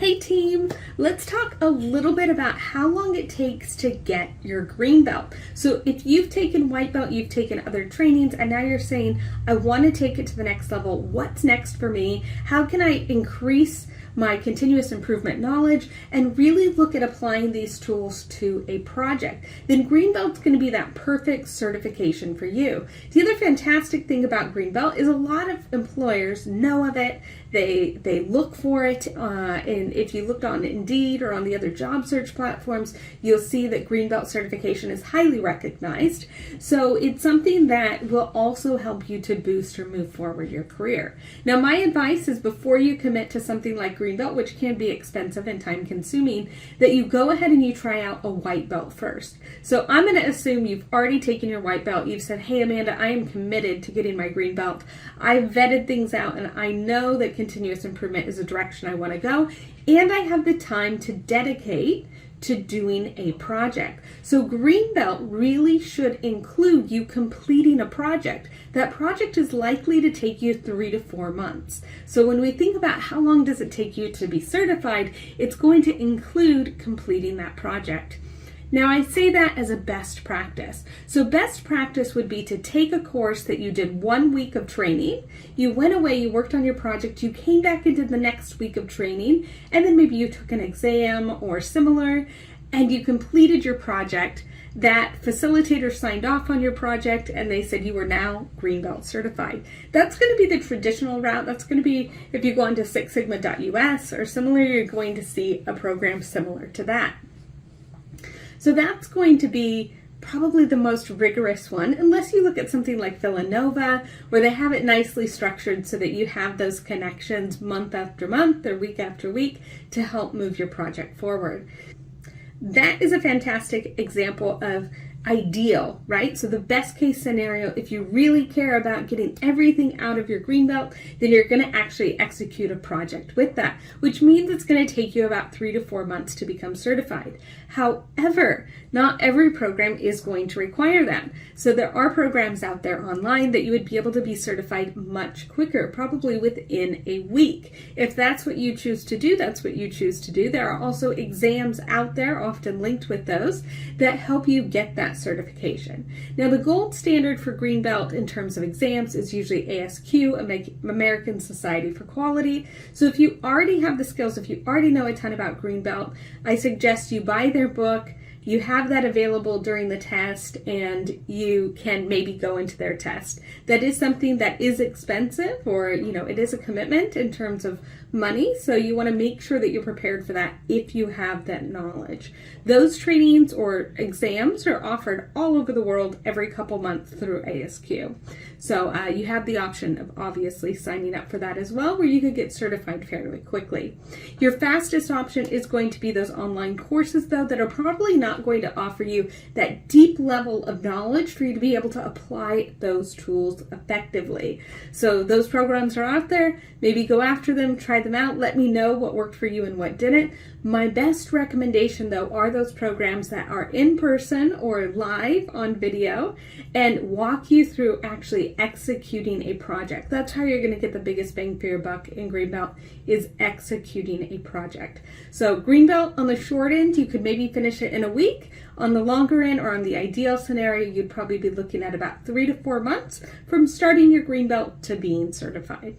Hey team, let's talk a little bit about how long it takes to get your green belt. So if you've taken white belt, you've taken other trainings, and now you're saying, I want to take it to the next level. What's next for me? How can I increase my continuous improvement knowledge and really look at applying these tools to a project? Then green belt's going to be that perfect certification for you. The other fantastic thing about green belt is a lot of employers know of it. They look for it, and if you looked on Indeed or on the other job search platforms, you'll see that green belt certification is highly recognized. So it's something that will also help you to boost or move forward your career. Now, my advice is before you commit to something like green belt, which can be expensive and time consuming, that you go ahead and you try out a white belt first. So I'm going to assume you've already taken your white belt. You've said, hey Amanda, I am committed to getting my green belt. I've vetted things out and I know that continuous improvement is a direction I want to go, and I have the time to dedicate to doing a project. So green belt really should include you completing a project. That project is likely to take you 3 to 4 months. So when we think about how long does it take you to be certified, it's going to include completing that project. Now, I say that as a best practice. So best practice would be to take a course that you did 1 week of training, you went away, you worked on your project, you came back and did the next week of training, and then maybe you took an exam or similar, and you completed your project. That facilitator signed off on your project and they said you were now green belt certified. That's going to be the traditional route. That's going to be, if you go onto sixsigma.us or similar, you're going to see a program similar to that. So that's going to be probably the most rigorous one, unless you look at something like Villanova, where they have it nicely structured so that you have those connections month after month or week after week to help move your project forward. That is a fantastic example of ideal, right? So the best case scenario, if you really care about getting everything out of your green belt, then you're going to actually execute a project with that, which means it's going to take you about 3 to 4 months to become certified. However, not every program is going to require that. So there are programs out there online that you would be able to be certified much quicker, probably within a week. If that's what you choose to do, that's what you choose to do. There are also exams out there, often linked with those, that help you get that certification. Now, the gold standard for green belt in terms of exams is usually ASQ, American Society for Quality. So if you already have the skills, if you already know a ton about green belt, I suggest you buy their book. You have that available during the test and you can maybe go into their test. That is something that is expensive, or it is a commitment in terms of money, so you want to make sure that you're prepared for that if you have that knowledge. Those trainings or exams are offered all over the world every couple months through ASQ. So you have the option of obviously signing up for that as well, where you could get certified fairly quickly. Your fastest option is going to be those online courses, though, that are probably not going to offer you that deep level of knowledge for you to be able to apply those tools effectively. So those programs are out there. Maybe go after them, try them out. Let me know what worked for you and what didn't. My best recommendation, though, are those programs that are in person or live on video and walk you through actually executing a project. That's how you're going to get the biggest bang for your buck in green belt, is executing a project. So green belt on the short end, you could maybe finish it in a week. On the longer end, or on the ideal scenario, you'd probably be looking at about 3 to 4 months from starting your green belt to being certified.